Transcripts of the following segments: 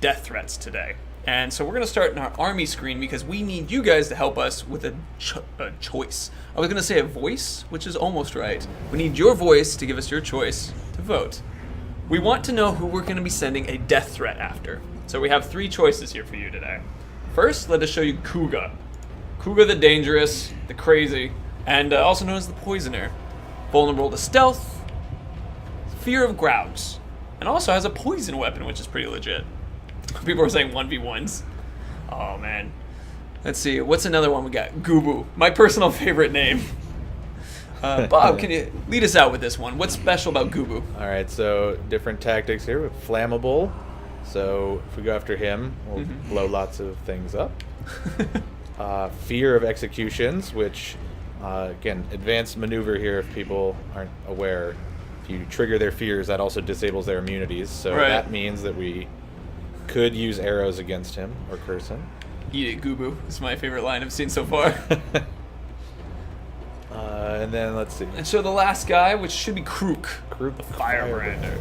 death threats today. And so we're going to start in our army screen because we need you guys to help us with a choice. I was going to say a voice, which is almost right. We need your voice to give us your choice to vote. We want to know who we're going to be sending a death threat after. So we have 3 choices here for you today. First, let us show you Kuga. Kuga the Dangerous, the Crazy, and also known as the Poisoner. Vulnerable to stealth, fear of grouts, and also has a poison weapon, which is pretty legit. People are saying 1v1s. Oh, man. Let's see. What's another one we got? Gubu. My personal favorite name. Bob, can you lead us out with this one? What's special about Gubu? All right, so different tactics here. Flammable. So if we go after him, we'll blow lots of things up. Fear of executions, which, again, advanced maneuver here if people aren't aware. If you trigger their fears, that also disables their immunities. So that means that we could use arrows against him or curse him. Eat it, Gubu. It's my favorite line I've seen so far. And then let's see. And so the last guy, which should be Krook. Krook the Firebrander.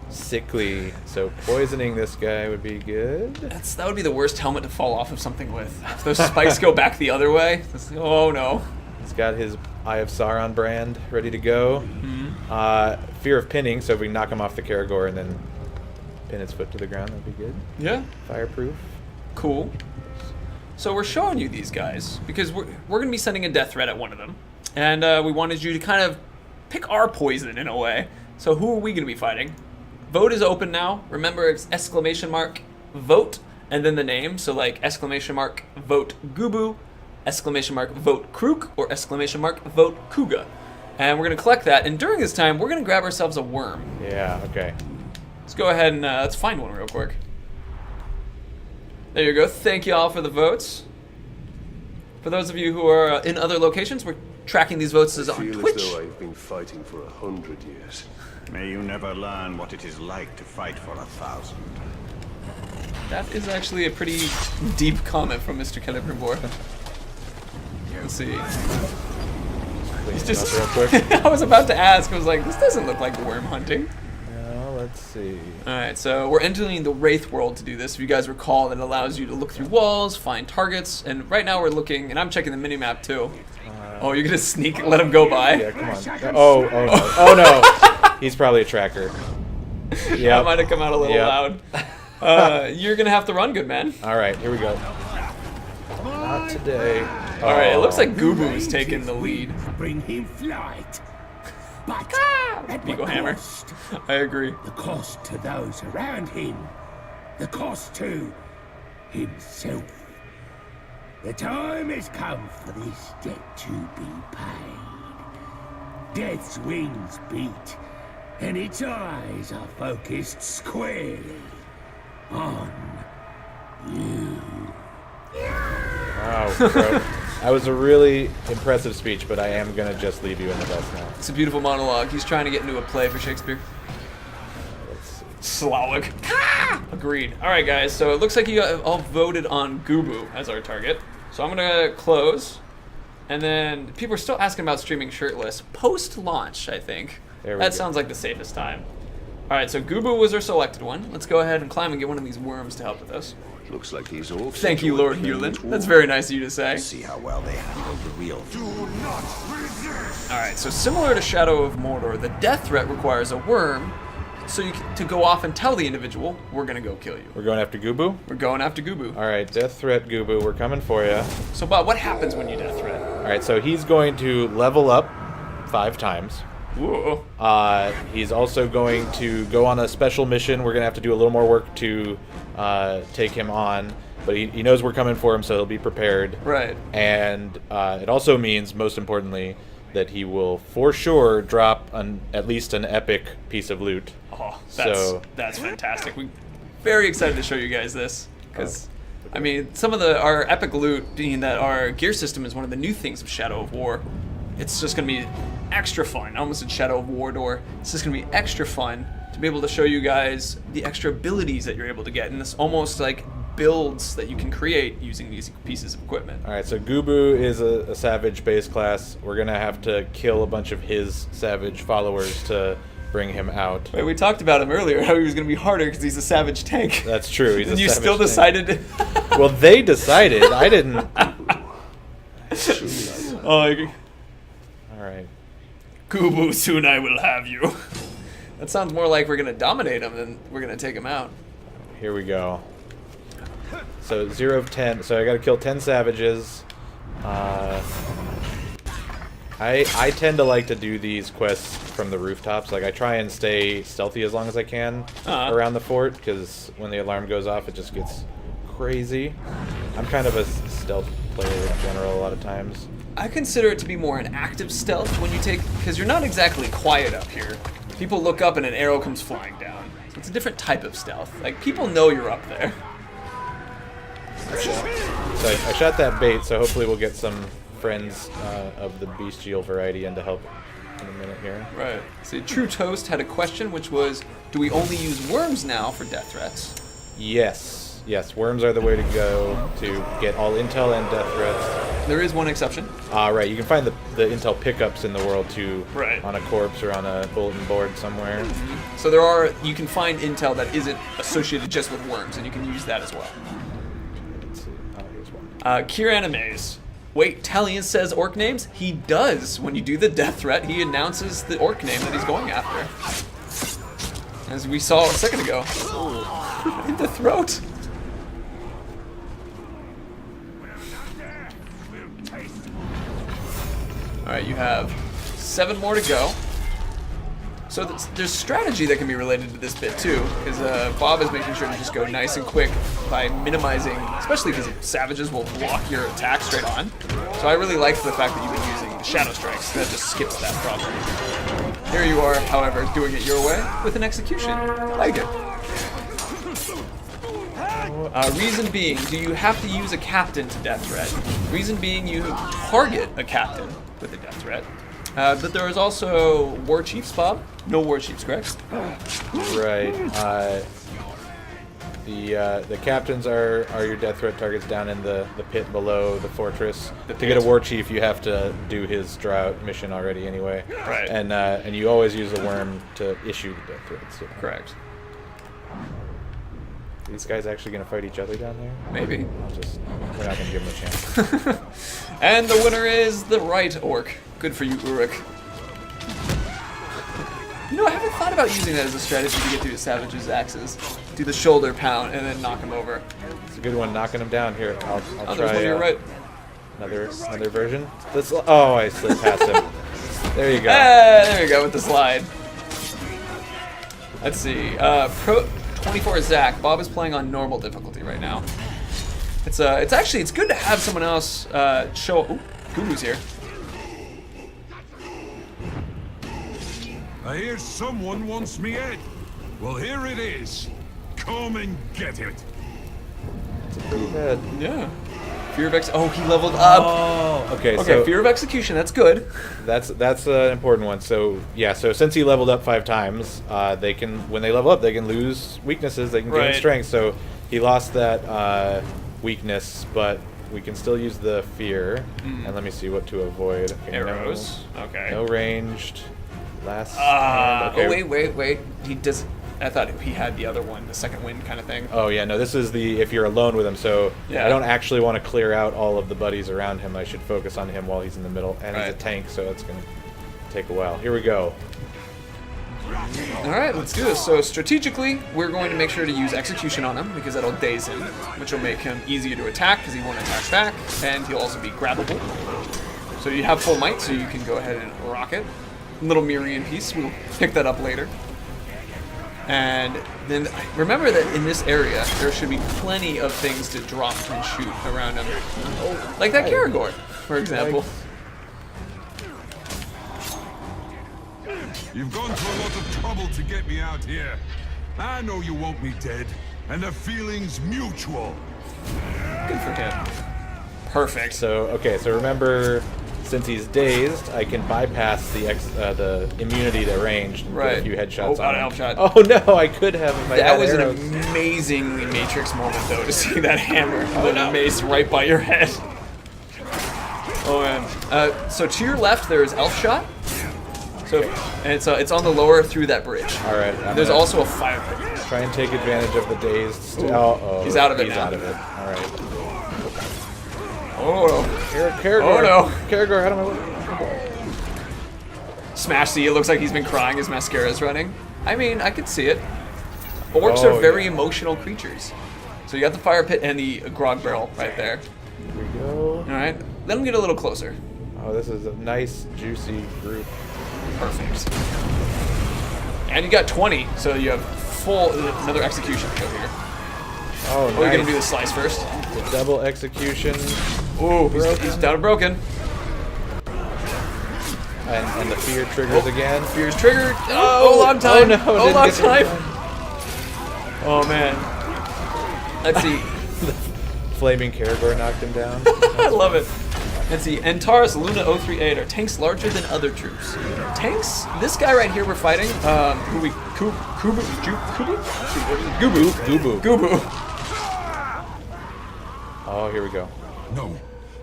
Sickly. So poisoning this guy would be good. That would be the worst helmet to fall off of something with. If those spikes go back the other way, oh no. He's got his Eye of Sauron brand ready to go. Fear of pinning, so if we knock him off the Karagor and then pin his foot to the ground, that'd be good. Yeah. Fireproof. Cool. So we're showing you these guys because we're going to be sending a death threat at one of them. And we wanted you to kind of pick our poison in a way. So who are we going to be fighting? Vote is open now. Remember, it's !vote and then the name. So like !vote Gubu, !vote Krook, or !vote Kuga. And we're going to collect that. And during this time, we're going to grab ourselves a worm. Yeah, okay. Let's go ahead and let's find one real quick. There you go. Thank you all for the votes. For those of you who are in other locations, we're tracking these votes on Twitch. I feel as though I've been fighting for 100 years. May you never learn what it is like to fight for 1,000. That is actually a pretty deep comment from Mr. Celebrimbor. Let's see. He's just real quick. I was about to ask. I was like, this doesn't look like worm hunting. Let's see. Alright, so we're entering the Wraith world to do this. If you guys recall, it allows you to look through walls, find targets, and right now we're looking, and I'm checking the minimap too. Oh, you're gonna sneak and let him go by? Yeah, come on. Oh no. Oh no. He's probably a tracker. Yeah, that might have come out a little loud. You're gonna have to run, good man. Alright, here we go. Not today. Alright, it looks like Gubu is taking the lead. Bring him flight. But at Eagle what Hammer. cost? I agree. The cost to those around him. The cost to himself. The time has come for this debt to be paid. Death's wings beat, and its eyes are focused squarely on you. Wow, bro. That was a really impressive speech, but I am going to just leave you in the dust now. It's a beautiful monologue. He's trying to get into a play for Shakespeare. Let's see. Slawic. Agreed. All right, guys. So it looks like you all voted on Gubu as our target. So I'm going to close. And then people are still asking about streaming shirtless. Post-launch, I think. That sounds like the safest time. All right, so Gubu was our selected one. Let's go ahead and climb and get one of these worms to help with us. Looks like these orcs. Thank you, Lord Hewland. That's very nice of you to say. See how well they handle the real. Do not resist! Alright, so similar to Shadow of Mordor, the death threat requires a worm, so to go off and tell the individual, we're gonna go kill you. We're going after Gubu? We're going after Gubu. Alright, death threat Gubu, we're coming for you. So Bob, what happens when you death threat? Alright, so he's going to level up 5 times. Whoa. He's also going to go on a special mission. We're going to have to do a little more work to take him on. But he knows we're coming for him, so he'll be prepared. Right. And it also means, most importantly, that he will for sure drop at least an epic piece of loot. Oh, that's fantastic. We're very excited to show you guys this. Because, I mean, some of our epic loot, being that our gear system is one of the new things of Shadow of War, it's just going to be extra fun. I almost said Shadow of Mordor. It's just going to be extra fun to be able to show you guys the extra abilities that you're able to get. And this almost like builds that you can create using these pieces of equipment. Alright, so Gubu is a savage base class. We're going to have to kill a bunch of his savage followers to bring him out. Wait, we talked about him earlier, how he was going to be harder because he's a savage tank. That's true. He's and a you savage still tank. decided to... Well, they decided. I didn't. Oh, All right. Kubu, soon I will have you. That sounds more like we're going to dominate him than we're going to take him out. Here we go. So 0 of 10. So I got to kill 10 savages. I tend to like to do these quests from the rooftops. Like I try and stay stealthy as long as I can around the fort, because when the alarm goes off, it just gets crazy. I'm kind of a stealth player in general a lot of times. I consider it to be more an active stealth when you take, because you're not exactly quiet up here. People look up and an arrow comes flying down. So it's a different type of stealth. Like people know you're up there. So I shot that bait, so hopefully we'll get some friends of the bestial variety in to help in a minute here. Right. See, True Toast had a question, which was, do we only use worms now for death threats? Yes. Yes, worms are the way to go to get all intel and death threats. There is one exception. Right, you can find the intel pickups in the world too, Right. on a corpse or on a bulletin board somewhere. So you can find intel that isn't associated just with worms, and you can use that as well. Let's see. Oh, here's one. Kier Animes. Wait, Talion says orc names? He does. When you do the death threat, he announces the orc name that he's going after. As we saw a second ago. In the throat. Alright, you have 7 more to go. So there's strategy that can be related to this bit too, because Bob is making sure to just go nice and quick by minimizing, especially because savages will block your attack straight on. So I really like the fact that you've been using the Shadow Strikes. That just skips that problem. Here you are, however, doing it your way with an execution. I like it. Reason being, do you have to use a captain to death threat? Reason being, you target a captain with a death threat. But there is also war chiefs, Bob. No war chiefs, correct? Right. The captains are your death threat targets down in the pit below the fortress. To get a war chief, you have to do his drought mission already anyway. Right. And you always use the worm to issue the death threats. So. Correct. Are these guys actually going to fight each other down there? Maybe. We're not going to give them a chance. And the winner is the right orc. Good for you, Uruk. You know, I haven't thought about using that as a strategy to get through the savage's axes. Do the shoulder pound and then knock him over. It's a good one, knocking them down. Here, I'll Oh, try there's one to your right. another version. I slid past him. There you go. There you go with the slide. Let's see. Pro 24 Zach. Bob is playing on normal difficulty right now. It's good to have someone else show. Ooh, Guru's here. I hear someone wants me head. Well, here it is. Come and get it. Pretty good. Yeah. Fear of he leveled up. Oh, okay. Okay, So fear of execution. That's good. that's an important one. So yeah. So since he leveled up 5 times, they can, when they level up, they can lose weaknesses. They can gain Right. strength. So he lost that weakness, but we can still use the fear. And let me see what to avoid. Okay, Arrows. Okay. No ranged. Last. stand. Oh, wait. He does. I thought he had the other one, the second wind kind of thing. Oh yeah, no. This is the if you're alone with him. So Yeah. I don't actually want to clear out all of the buddies around him. I should focus on him while he's in the middle, and he's a Right. tank, so it's gonna take a while. Here we go. All right, let's do this. So strategically, we're going to make sure to use execution on him because that'll daze him, which will make him easier to attack because he won't attack back, and he'll also be grabbable. So you have full might, so you can go ahead and rock it. Little Mirian piece, we'll pick that up later. And then remember that in this area, there should be plenty of things to drop and shoot around him. Like that Karagor, for example. You've gone to a lot of trouble to get me out here. I know you want me dead, and the feeling's mutual. Good for him. Perfect. So remember, since he's dazed, I can bypass the immunity to ranged and Right. get a few headshots Oh, on an him. elf shot. Oh no, I could have if I That had was arrows. an amazingly Matrix moment, though, to see that hammer and the mace right by your head. Oh man. So to your left, there is Elf Shot. So and it's on the lower through that bridge. All right. There's also a fire pit. try and take advantage of the dazed. He's out of it He's now. out of it. All right. Oh no. Caragor. Oh no. Caragor, out of my way. Smash C, it looks like he's been crying as mascara's running. I mean, I could see it. Orcs Oh, are very yeah. emotional creatures. So you got the fire pit and the grog barrel right there. Here we go. Alright, let him get a little closer. Oh, this is a nice, juicy group. Perfect. And you got 20, so you have full, another execution over here. Oh, Oh, you're nice. gonna do the slice first? The double execution. Ooh, he's down and broken. And the fear triggers again. Fear's triggered. Oh, long time. Oh, no. Oh, didn't long get there in time. Oh, man. Let's see. Flaming Caragor knocked him down. I love it. Let's see. Antares Luna 038 are tanks larger than other troops. Tanks? This guy right here we're fighting, who we... Gubu. Oh, here we go. No,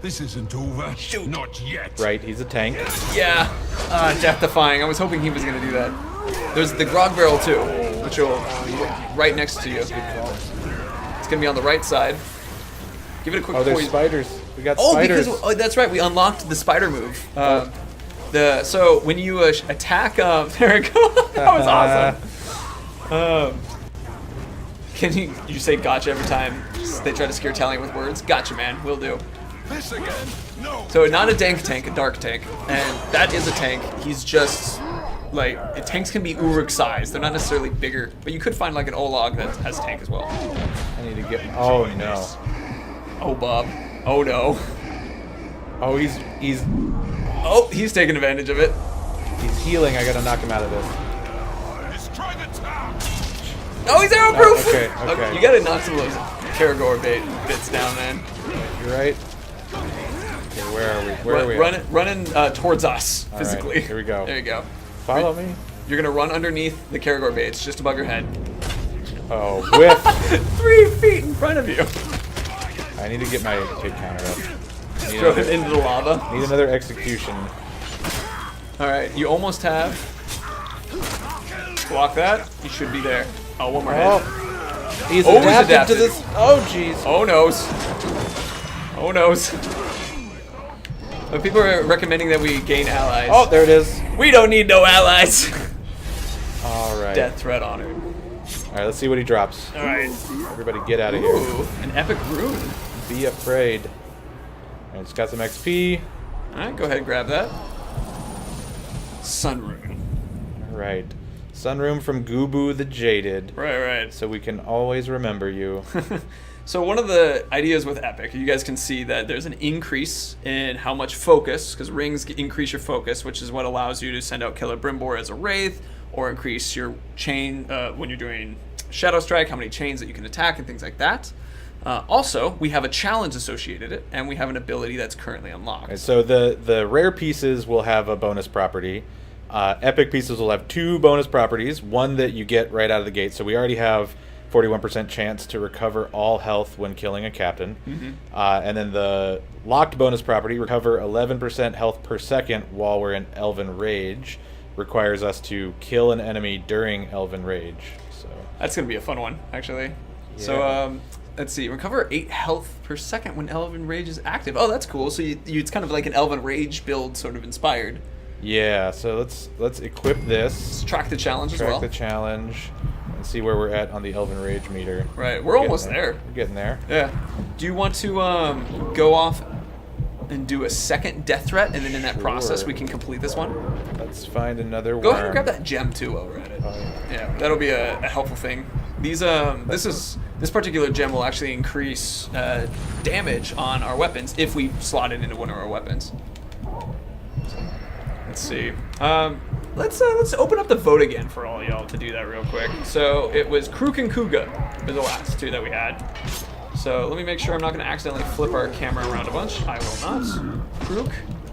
this isn't over. Not yet. Right, he's a tank. Yeah. Death defying. I was hoping he was going to do that. There's the grog barrel too, which will be right next to you. It's going to be on the right side. Give it a quick Oh, there's poison. spiders. We got Oh, spiders. because that's right. We unlocked the spider move. So when you attack, there we go. That was awesome. Can you say gotcha every time they try to scare Talion with words? Gotcha, man. Will do. This again? No. So not a dank tank, a dark tank, and that is a tank. He's just like tanks can be Uruk size. They're not necessarily bigger, but you could find like an Olog that has tank as well. I need to get. Oh no. Oh Bob. Oh no. Oh, he's Oh, he's taking advantage of it. healing. I gotta knock him out of this. Destroy the tower. Oh, he's arrow proof. Okay, okay. You gotta knock some of those Caragor bits down, man. You're right. Okay, where are we? Where are we? Running towards us All right, physically. here we go. There you go. Follow me. You're gonna run underneath the Caragor baits, just above your head. Oh, whiff. 3 feet in front of you. I need to get my hit counter up. Need Throw him another, into the lava. need another execution. All right, you almost have. Block that. You should be there. Oh, one more hit. Oh, he's Oh, he's adapted to adapted. this. Oh, jeez. Oh noes. Oh noes. But people are recommending that we gain allies. Oh, there it is. We don't need no allies. All right. Death threat honored. All right, let's see what he drops. All right. Everybody get out of here. Ooh, an epic rune. Be afraid. All right, it's got some XP. All right, go ahead and grab that. Sun rune. All right. Sunroom from Gubu the Jaded. Right. So we can always remember you. So one of the ideas with Epic, you guys can see that there's an increase in how much focus, because rings increase your focus, which is what allows you to send out Killer Brimbor as a Wraith, or increase your chain when you're doing Shadow Strike, how many chains that you can attack and things like that. Also, we have a challenge associated it, and we have an ability that's currently unlocked. And so the rare pieces will have a bonus property. Epic pieces will have 2 bonus properties. One that you get right out of the gate. So we already have 41% chance to recover all health when killing a captain. Mm-hmm. And then the locked bonus property, recover 11% health per second while we're in Elven Rage, requires us to kill an enemy during Elven Rage. So That's going to be a fun one, actually. Yeah. So, let's see. Recover 8 health per second when Elven Rage is active. Oh, that's cool. So it's kind of like an Elven Rage build sort of inspired. yeah, so let's equip this. Let's track the challenge as Track well. the challenge and see where we're at on the Elven Rage meter. Right, we're almost there. We're getting there. Yeah. Do you want to go off and do a second death threat, and then in that process Sure. we can complete this one? Let's find another Go worm. ahead and grab that gem too while we're at it. Oh, Yeah, that'll be a helpful thing. These this particular gem will actually increase damage on our weapons if we slot it into one of our weapons. Let's see. Let's open up the vote again for all y'all to do that real quick. So it was Krook and Kuga were the last 2 that we had. So let me make sure I'm not going to accidentally flip our camera around a bunch. I will not. Krook,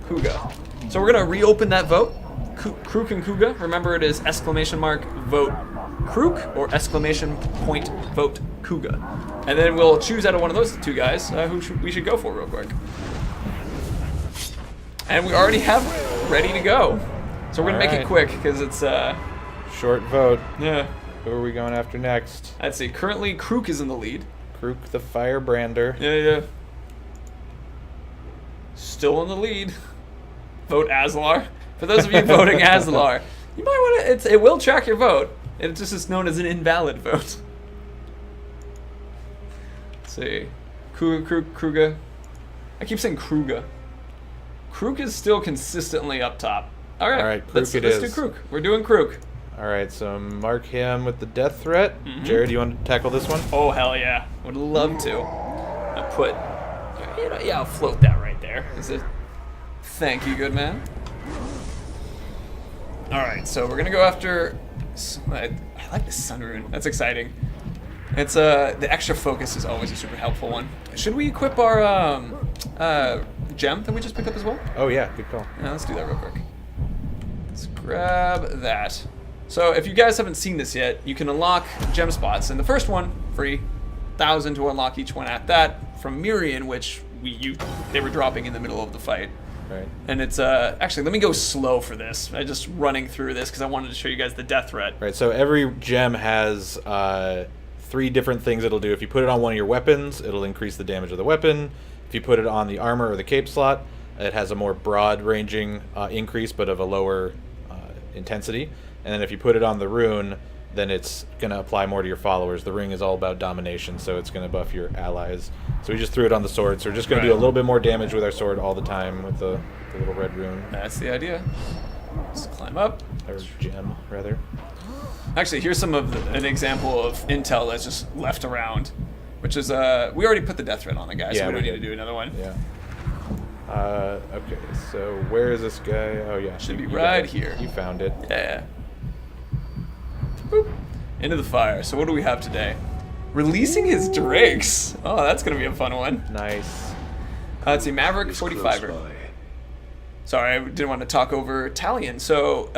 Kuga. So we're going to reopen that vote. Krook and Kuga. Remember, it is ! Vote Krook or ! Vote Kuga. And then we'll choose out of one of those 2 guys who we should go for real quick. And we already have ready to go. So we're gonna make it quick because it's short vote. yeah. Who are we going after next? Let's see. Currently, Krook is in the lead. Krook the Firebrander. Yeah. Still in the lead. Vote Aslar. For those of you voting Aslar, you might want to. It will track your vote. It just is known as an invalid vote. Let's see. Kruga. I keep saying Kruga. Krook is still consistently up top. All right, Krook let's do Krook. We're doing Krook. All right, so mark him with the death threat. Jared, you want to tackle this one? Oh, hell yeah. Would love to. I'll float that right there. Is it? Thank you, good man. All right, so we're going to go after... I like the Sun Rune. That's exciting. It's the extra focus is always a super helpful one. Should we equip our gem that we just picked up as well? Oh, yeah, good call. Yeah, let's do that real quick. Let's grab that. So if you guys haven't seen this yet, you can unlock gem spots. And the first one, free, 1,000 to unlock each one at that, from Mirian, which they were dropping in the middle of the fight. Right. And it's, actually, let me go slow for this. I'm just running through this because I wanted to show you guys the death threat. Right, so every gem has 3 different things it'll do. If you put it on one of your weapons, it'll increase the damage of the weapon. If you put it on the armor or the cape slot, it has a more broad-ranging increase, but of a lower intensity. And then if you put it on the rune, then it's going to apply more to your followers. The ring is all about domination, so it's going to buff your allies. So we just threw it on the sword, so we're just going to do a little bit more damage with our sword all the time with the little red rune. That's the idea. Let's climb up. Or gem, rather. Actually, here's some of an example of intel that's just left around, which is, we already put the death threat on the guy, so we don't need to do another one. Yeah. Okay, so where is this guy? Oh, yeah. Should be right here. You found it. Yeah. Boop. Into the fire. So what do we have today? Releasing his drakes. Oh, that's going to be a fun one. Nice. Let's see, Maverick 45er. Sorry, I didn't want to talk over Talion. So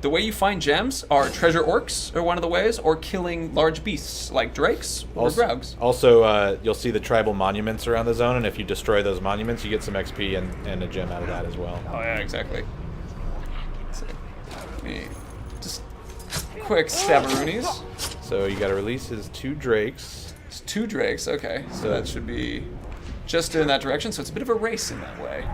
the way you find gems are treasure orcs, are one of the ways, or killing large beasts like drakes or graugs. Also, you'll see the tribal monuments around the zone, and if you destroy those monuments, you get some XP and a gem out of that as well. Oh yeah, exactly. So, just quick stabberoonies. So you got to release his 2 drakes. It's 2 drakes, okay. So that should be just in that direction. So it's a bit of a race in that way.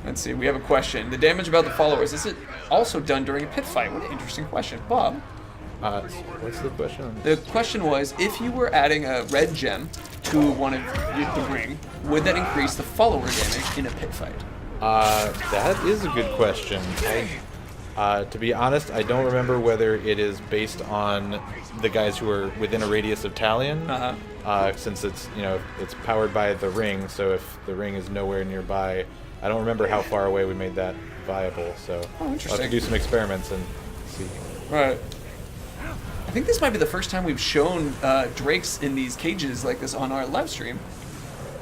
Let's see, we have a question. The damage about the followers, is it also done during a pit fight? What an interesting question. Bob? What's the question? The question was, if you were adding a red gem to one of the ring, would that increase the follower damage in a pit fight? That is a good question. To be honest, I don't remember whether it is based on the guys who are within a radius of Talion. Since it's it's powered by the ring, so if the ring is nowhere nearby, I don't remember how far away we made that viable. So I'll have to do some experiments and see. Right. I think this might be the first time we've shown drakes in these cages like this on our live stream.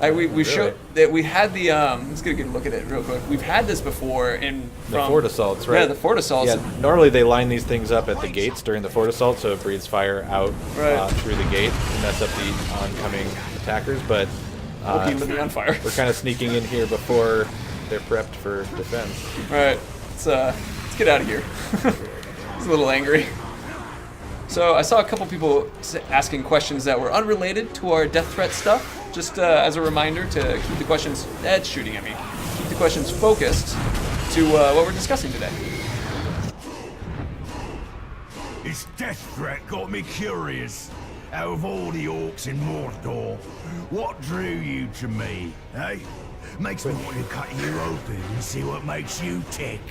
We showed that we had the let's get a good look at it real quick. We've had this before in the fort assaults, right? Yeah, the fort assaults. Yeah, normally they line these things up at the gates during the fort assault, so it breathes fire out through the gate to mess up the oncoming attackers. But be on fire. We're kind of sneaking in here before they're prepped for defense. All right, let's get out of here. It's a little angry. So I saw a couple people asking questions that were unrelated to our death threat stuff. Just as a reminder to keep the questions, Ed's shooting at me, keep the questions focused to what we're discussing today. His death threat got me curious. Out of all the orcs in Mordor, what drew you to me, eh? Makes me want to cut you open and see what makes you tick.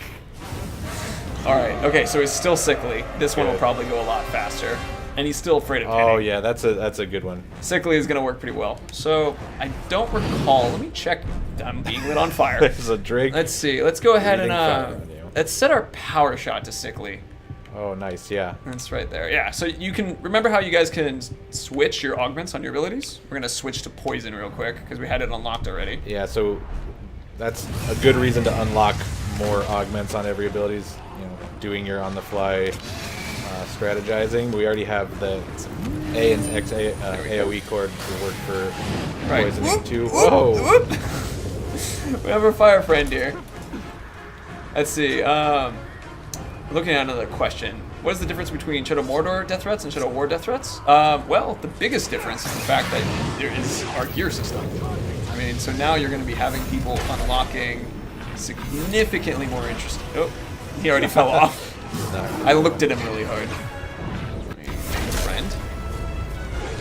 Alright, okay, so he's still sickly. This one will probably go a lot faster. And he's still afraid of Penny. Oh yeah, that's a good one. Sickly is going to work pretty well. So, I don't recall. Let me check. I'm being lit on fire. There's a drake. Let's see. Let's go ahead and let's set our power shot to sickly. Oh, nice, yeah. That's right there. Yeah, so you can, remember how you guys can switch your augments on your abilities? We're going to switch to poison real quick, because we had it unlocked already. Yeah, so that's a good reason to unlock more augments on every abilities, doing your on-the-fly strategizing. We already have the A and X AoE cord to work for poisoning too. Whoa! We have our fire friend here. Let's see. Looking at another question. What is the difference between Shadow Mordor death threats and Shadow War death threats? Well, the biggest difference is the fact that there is our gear system. I mean, so now you're going to be having people unlocking significantly more interesting. Oh, he already fell off. I looked at him really hard. Make a friend.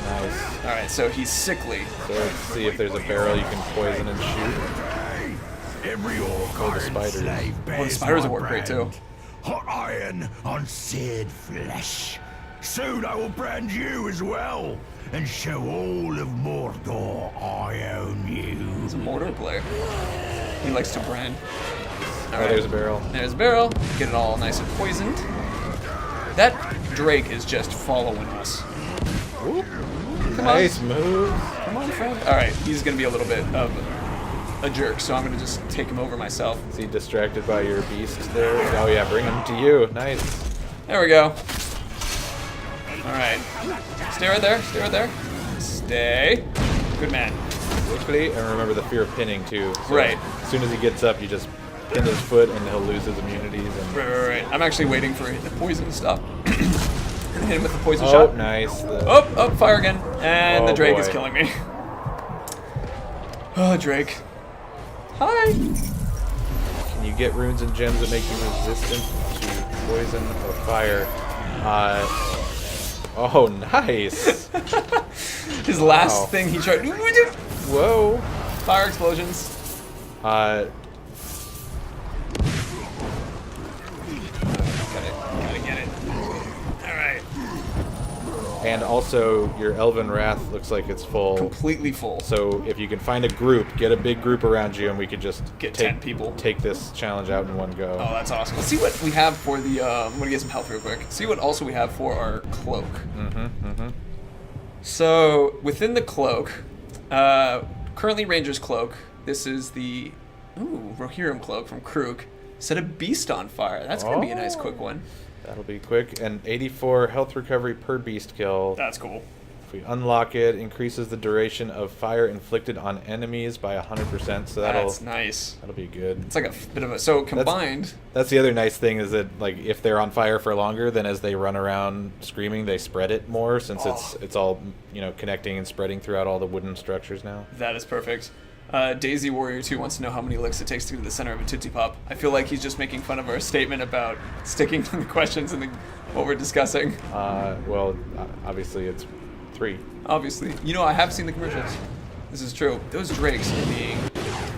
Nice. All right, so he's sickly. So let's see if there's a barrel you can poison and shoot. Every orc Or the iron spiders. slave Oh, the bears spiders my will work great too. brand. Hot iron on seared flesh. Soon I will brand you as well, and show all of Mordor I own you. He's a Mordor player. He likes to brand. All Oh, right. there's a barrel. There's a barrel. Get it all nice and poisoned. That Drake is just following us. Ooh. Come Nice on. move. Come on, friend. All right, he's going to be a little bit of a jerk, so I'm going to just take him over myself. Is he distracted by your beast there? Oh yeah, bring him to you. Nice. There we go. All right. Stay right there. Stay right there. Stay. Good man. Quickly, and remember the fear of pinning too. So Right. As soon as he gets up, you just pin his foot, and he'll lose his immunities. And Right. I'm actually waiting for the poison to stop. Hit him with the poison oh, shot. nice. Oh, fire again. And the Oh, Drake is boy. killing me. Oh, Drake. Hi. Can you get runes and gems that make you resistant to poison or fire? Oh, nice. His last Wow. thing he tried. Whoa. Fire explosions. Uh, Gotta get it. Alright. and also your Elven Wrath looks like it's full. Completely full. So if you can find a group, get a big group around you, and we could just Get take 10 people. Take this challenge out in one go. Oh, that's awesome. Let's see what we have for the. I'm gonna get some health real quick. See what also we have for our cloak. So within the cloak, currently Ranger's cloak. This is the Rohirrim cloak from Krug. Set a beast on fire. That's gonna be a nice quick one. That'll be quick. And 84 health recovery per beast kill. That's cool. If we unlock it, increases the duration of fire inflicted on enemies by 100%. So That's nice. that'll be good. It's like a bit of a combined. That's the other nice thing is that like if they're on fire for longer, then as they run around screaming, they spread it more since it's all connecting and spreading throughout all the wooden structures now. That is perfect. Daisy Warrior 2 wants to know how many licks it takes to get to the center of a Tootsie Pop. I feel like he's just making fun of our statement about sticking to the questions and what we're discussing. Well, obviously it's 3. Obviously. I have seen the commercials. This is true. Those drakes are being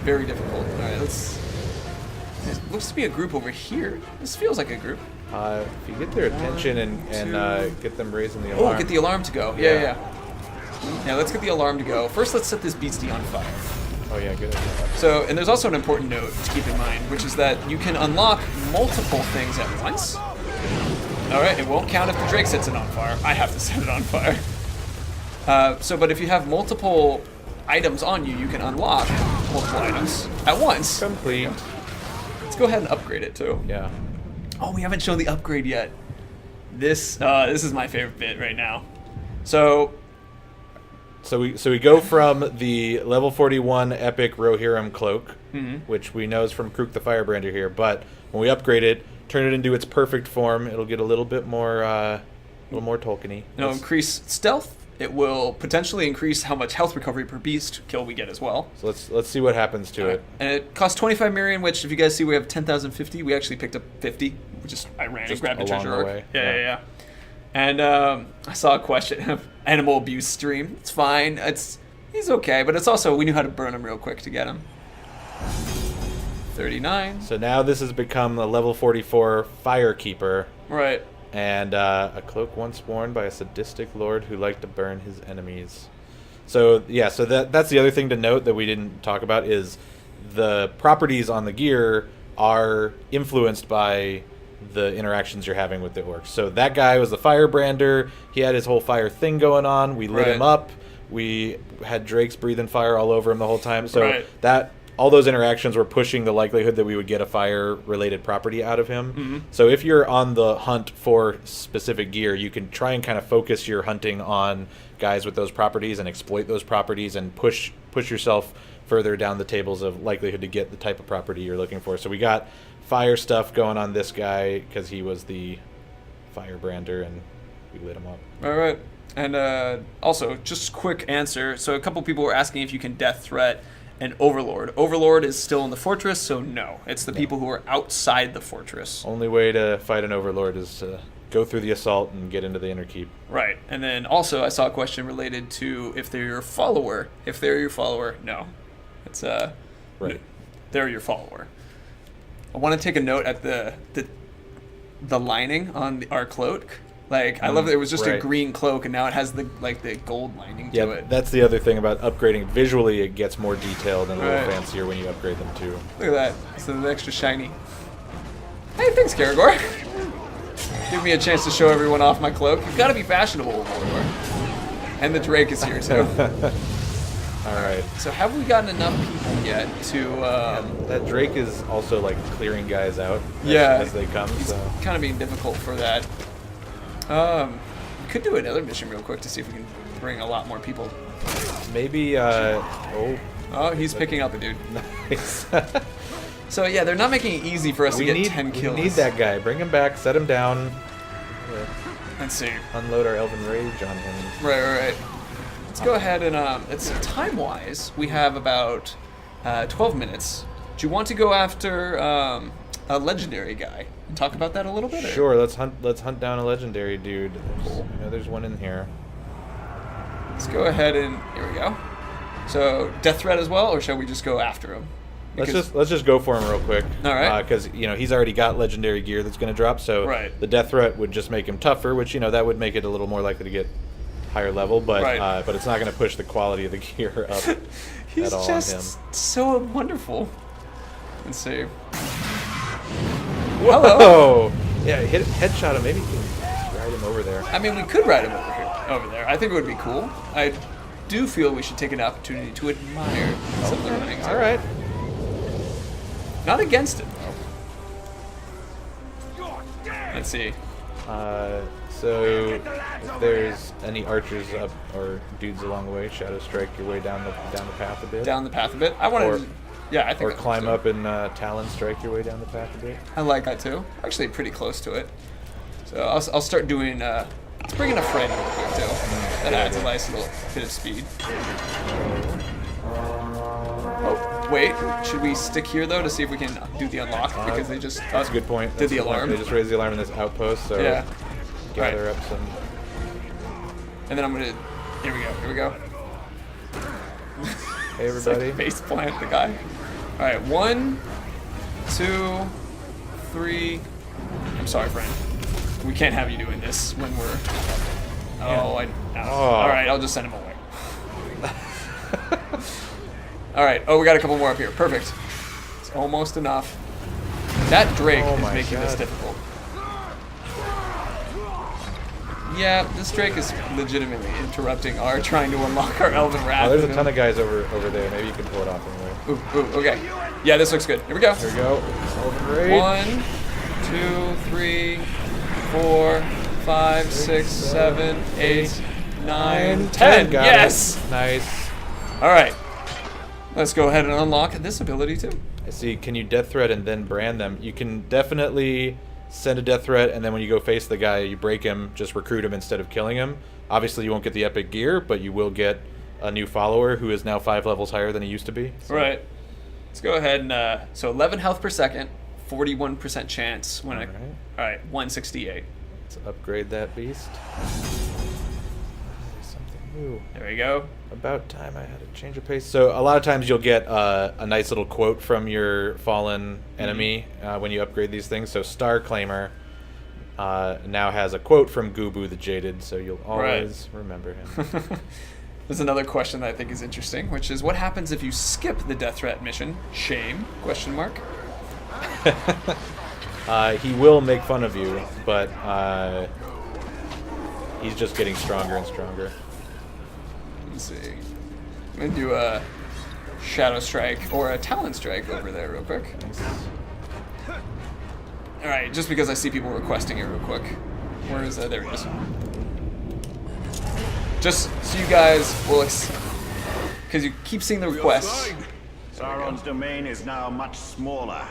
very difficult. Alright, There looks to be a group over here. This feels like a group. If you get their attention and get them raising the alarm. Oh, get the alarm to go. Yeah. Yeah, let's get the alarm to go. First, let's set this beastie on fire. Oh yeah, good idea. So, and there's also an important note to keep in mind, which is that you can unlock multiple things at once. Alright, it won't count if the Drake sets it on fire. I have to set it on fire. But if you have multiple items on you, you can unlock multiple items at once. Complete. Let's go ahead and upgrade it too. Yeah. Oh, we haven't shown the upgrade yet. This is my favorite bit right now. So we go from the level 41 epic Rohirrim cloak, which we know is from Krook the Firebrander here, but when we upgrade it, turn it into its perfect form, it'll get a little bit more Tolkien-y. it'll increase stealth. It will potentially increase how much health recovery per beast kill we get as well. So let's see what happens to it. And it costs 25 million, which if you guys see we have 10,050. We actually picked up 50. I ran and grabbed a along treasure the arc. way. Yeah. And I saw a question of animal abuse stream. It's fine. He's okay, but it's also we knew how to burn him real quick to get him. 39. So now this has become a level 44 Firekeeper. Right. And a cloak once worn by a sadistic lord who liked to burn his enemies. So yeah, so that's the other thing to note that we didn't talk about is the properties on the gear are influenced by the interactions you're having with the orcs. So that guy was the firebrander. He had his whole fire thing going on. We lit him up. We had drakes breathing fire all over him the whole time. So that all those interactions were pushing the likelihood that we would get a fire-related property out of him. Mm-hmm. So if you're on the hunt for specific gear, you can try and kind of focus your hunting on guys with those properties and exploit those properties and push yourself further down the tables of likelihood to get the type of property you're looking for. So we got fire stuff going on this guy because he was the firebrander and we lit him up. All right. And also, just quick answer. So a couple people were asking if you can death threat an overlord. Overlord is still in the fortress, so no. It's the people who are outside the fortress. Only way to fight an overlord is to go through the assault and get into the inner keep. Right. And then also I saw a question related to if they're your follower. If they're your follower, no. It's Right. They're your follower. I want to take a note at the lining on our cloak. Like, I love that it was just a right. green cloak, and now it has the gold lining to Yeah, it. that's the other thing about upgrading. Visually, it gets more detailed and a little Right. fancier when you upgrade them too. Look at that. So the extra shiny. Hey, thanks, Karagor. Give me a chance to show everyone off my cloak. You've got to be fashionable, Mordor. And the Drake is here too. All right. So have we gotten enough people yet to? That Drake is also like clearing guys out as they come. He's So kind of being difficult for that. We could do another mission real quick to see if we can bring a lot more people. maybe. Oh, He's picking up a dude. nice. So yeah, they're not making it easy for us to get 10 kills. We need that guy. Bring him back. Set him down. Let's see. Unload our Elven Rage on him. Right. Let's go ahead and it's time-wise. We have about 12 minutes. Do you want to go after a legendary guy and talk about that a little bit? Or? Sure. Let's hunt down a legendary dude. I know there's one in here. Let's go ahead and here we go. So death threat as well, or shall we just go after him? Because, Let's just go for him real quick. All right. Because he's already got legendary gear that's going to drop. So Right. the death threat would just make him tougher, which that would make it a little more likely to get higher level. But Right. but it's not going to push the quality of the gear up he's at all just on him. so wonderful. Let's see. Whoa! Yeah, headshot him. Maybe you can ride him over there. I mean, we could ride him over there. I think it would be cool. I do feel we should take an opportunity to admire some of the running. All right. Not against it, though. Let's see. So if there's any archers up or dudes along the way, shadow strike your way down the path a bit. Down the path a bit. I want Or- to. Yeah, I think. Or I climb so. up and talon strike your way down the path a bit. I like that too. Actually, pretty close to it. So I'll start doing. Let's bring in a friend real quick too. That adds a nice little bit of speed. Oh, wait. Should we stick here though to see if we can do the unlock? Because they just. That's a good point. Did That's the a good point. alarm? They just raised the alarm in this outpost, so Yeah. gather up some. And then I'm gonna. Here we go. Hey It's like everybody. face plant the guy. All right, 1, 2, 3. I'm sorry, friend. We can't have you doing this when we're. Oh. All right, I'll just send him away. All right. Oh, we got a couple more up here. Perfect. It's almost enough. That Drake Oh is my making this God. difficult. Yeah, this Drake is legitimately interrupting our trying to unlock our Elven Wrath. Oh, there's a ton of guys over there. Maybe you can pull it off anyway. Ooh, okay. Yeah, this looks good. Here we go. Here we go. Elven Rage. 1, 2, 3, 4, 5, 6, 7, 8, 9, 10. Got Yes! it. Nice. All right. Let's go ahead and unlock this ability too. I see. Can you death threat and then brand them? You can definitely send a death threat, and then when you go face the guy, you break him, just recruit him instead of killing him. Obviously, you won't get the epic gear, but you will get a new follower who is now 5 levels higher than he used to be. So. Right. Let's go ahead and so 11 health per second, 41% chance when All right, 168. Let's upgrade that beast. Something new. There we go. About time I had a change of pace. So a lot of times you'll get a nice little quote from your fallen enemy when you upgrade these things. So Star Claimer now has a quote from Gubu the Jaded, so you'll always remember him. There's another question that I think is interesting, which is what happens if you skip the death threat mission? Shame? Question mark. He will make fun of you, but he's just getting stronger and stronger. Let's see. I'm gonna do a Shadow Strike or a Talon Strike over there real quick. All right, just because I see people requesting it real quick. Where is that? There it is. Just so you guys will, because you keep seeing the requests. Sauron's domain is now much smaller.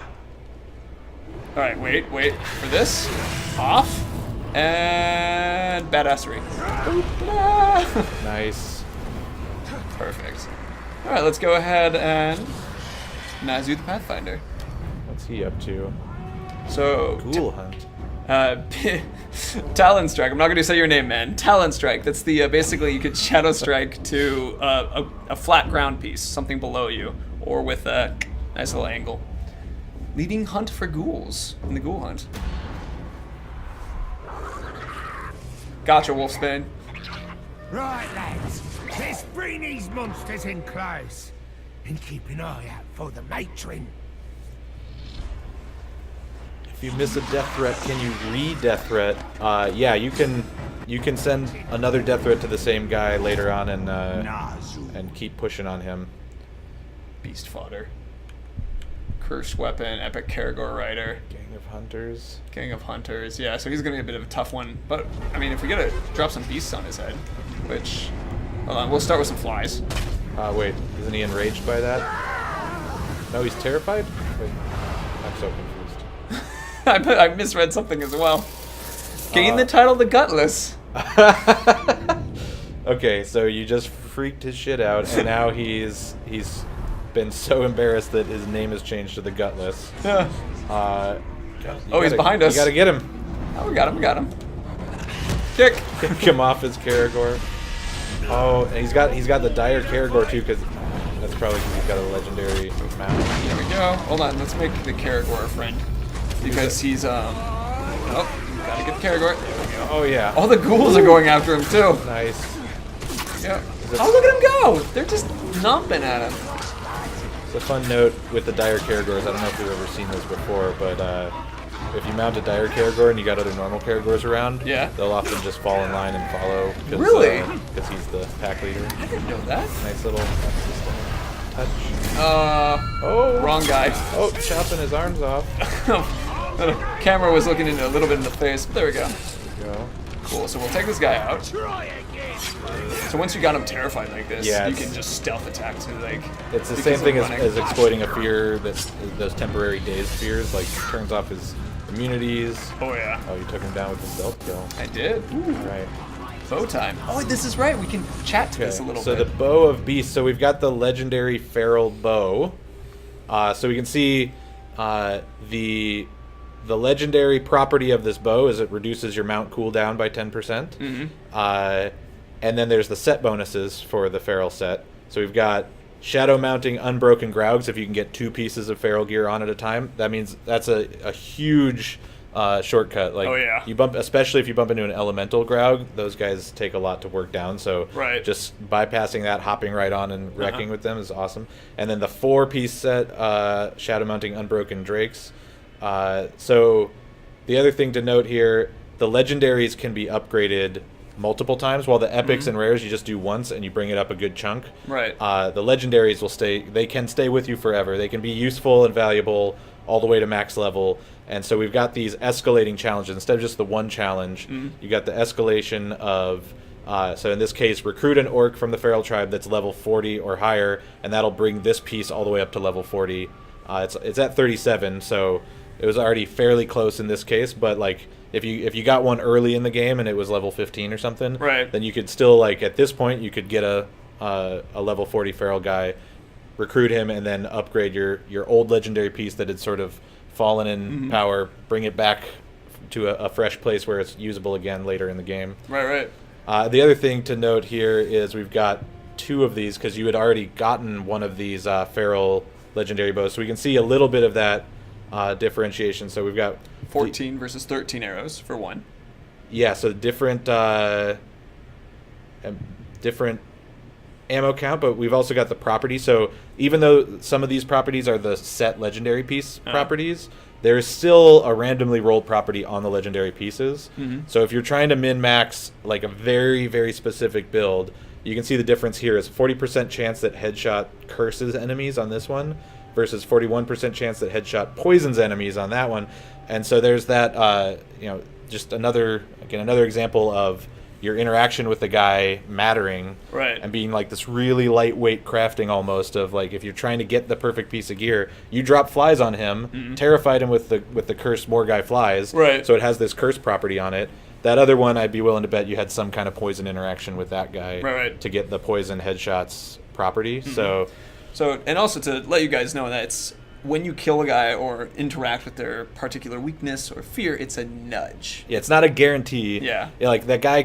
All right, wait for this. Off. And badassery. Nice. Perfect. All right, let's go ahead and Nazu the Pathfinder. What's he up to? So, Ghoul hunt. Talon Strike. I'm not going to say your name, man. Talon Strike. That's the basically you could Shadow Strike to a flat ground piece, something below you, or with a nice little angle. Leading hunt for ghouls in the ghoul hunt. Gotcha, Wolfsbane. Right, lads. Let's bring these monsters in close and keep an eye out for the matron. If you miss a death threat, can you re-death threat? Yeah, you can send another death threat to the same guy later on and keep pushing on him. Beast fodder. Cursed weapon, epic Karagor rider. Gang of hunters. Gang of hunters. Yeah, so he's gonna be a bit of a tough one. But I mean, if we gotta drop some beasts on his head, which hold on, we'll start with some flies. Wait, isn't he enraged by that? No, he's terrified? Wait, I'm so confused. I misread something as well. Gain the title the Gutless. Okay, so you just freaked his shit out, and now he's been so embarrassed that his name has changed to the Gutless. Yeah. He's behind us. You gotta get him. Oh, we got him. Kick. Kick him off his Karagor. Oh, and he's got the dire Karagor too, because that's probably because he's got a legendary mount. There we go. Hold on, let's make the Karagor a friend. Because he's, gotta get the Karagor. There we go. Oh yeah. All the ghouls are going after him, too. Nice. Yeah. Oh, look at him go! They're just numping at him. It's a fun note with the dire Karagors. I don't know if you've ever seen this before, but if you mount a dire Karagor and you got other normal Karagors around, yeah, they'll often just fall in line and follow. Really? Because he's the pack leader. I didn't know that. Nice little touch. Oh, wrong guy. Oh, chopping his arms off. The camera was looking in a little bit in the face, but there we go. There we go. Cool, so we'll take this guy out. So once you got him terrified like this, yeah, you can just stealth attack to like. It's the same thing as exploiting a fear that's those temporary dazed fears, like turns off his immunities. Oh yeah. Oh, you took him down with the stealth kill. I did. Ooh. Right. Bow time. Oh, this is right. We can chat to this a little bit. So the bow of beasts. So we've got the legendary feral bow. So we can see the legendary property of this bow is it reduces your mount cooldown by 10%. Mm-hmm. And then there's the set bonuses for the feral set. So we've got shadow mounting unbroken Graugs. If you can get 2 pieces of feral gear on at a time, that means that's a huge shortcut. Like, oh yeah. You bump, especially if you bump into an elemental Graug, those guys take a lot to work down. So right. Just bypassing that, hopping right on and wrecking with them is awesome. And then the 4-piece set, shadow mounting unbroken Drakes. So the other thing to note here, the legendaries can be upgraded multiple times, while the epics and rares you just do once and you bring it up a good chunk. Right. The legendaries will stay. They can stay with you forever. They can be useful and valuable all the way to max level. And so we've got these escalating challenges instead of just the one challenge. You got the escalation of. So in this case, recruit an orc from the feral tribe that's level 40 or higher, and that'll bring this piece all the way up to level 40. It's at 37, so it was already fairly close in this case. But like, if you got one early in the game and it was level 15 or something, right, then you could still, like, at this point you could get a level 40 feral guy, recruit him, and then upgrade your old legendary piece that had sort of fallen in power, bring it back to a fresh place where it's usable again later in the game. Right. The other thing to note here is we've got 2 of these because you had already gotten one of these feral legendary bows, so we can see a little bit of that differentiation. So we've got 14 versus 13 arrows for one. Yeah, so different ammo count, but we've also got the property. So even though some of these properties are the set legendary piece properties, there is still a randomly rolled property on the legendary pieces. So if you're trying to min-max like a very, very specific build, you can see the difference here is 40% chance that headshot curses enemies on this one versus 41% chance that headshot poisons enemies on that one. And so there's that, just another example of your interaction with the guy mattering, Right. and being like this really lightweight crafting almost of like if you're trying to get the perfect piece of gear, you drop flies on him, terrified him with the cursed Morgai flies, Right. so it has this curse property on it. That other one, I'd be willing to bet you had some kind of poison interaction with that guy Right. to get the poison headshots property. So, and also to let you guys know that it's when you kill a guy or interact with their particular weakness or fear, it's a nudge. yeah, it's not a guarantee. Yeah. Like the guy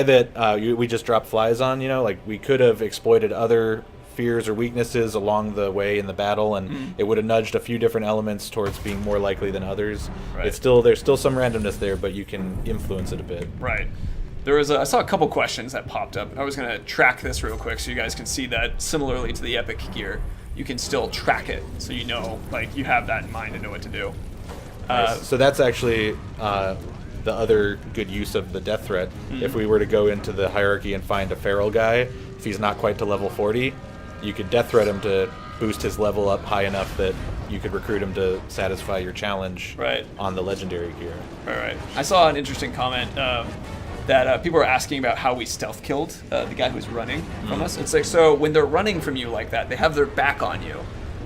that we just dropped flies on, like we could have exploited other fears or weaknesses along the way in the battle, and it would have nudged a few different elements towards being more likely than others. Right. There's still some randomness there, but you can influence it a bit. Right. I saw a couple questions that popped up. I was going to track this real quick so you guys can see that similarly to the epic gear, you can still track it so you know, like, you have that in mind and know what to do. So that's actually the other good use of the death threat. If we were to go into the hierarchy and find a feral guy, if he's not quite to level 40, you could death threat him to boost his level up high enough that you could recruit him to satisfy your challenge Right. on the legendary gear. Right. I saw an interesting comment that people were asking about how we stealth killed the guy who was running from us. It's like, so when they're running from you like that, they have their back on you,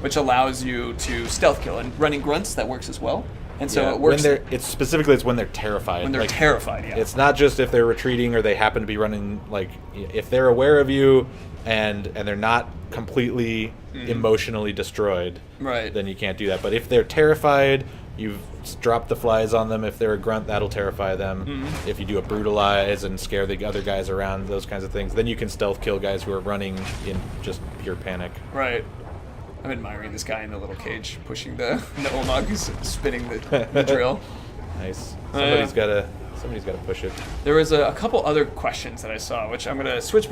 which allows you to stealth kill. And running grunts, that works as well. And so Yeah, it works it's when they're terrified. when they're Like, terrified. Yeah. It's not just if they're retreating or they happen to be running. Like if they're aware of you and they're not completely emotionally destroyed, Right. then you can't do that. But if they're terrified, you've dropped the flies on them. If they're a grunt, that'll terrify them. If you do a brutalize and scare the other guys around, those kinds of things, then you can stealth kill guys who are running in just pure panic. Right. I'm admiring this guy in the little cage pushing the Omag who's spinning the drill. Nice. Somebody's got to push it. There was a couple other questions that I saw, which I'm going to switch back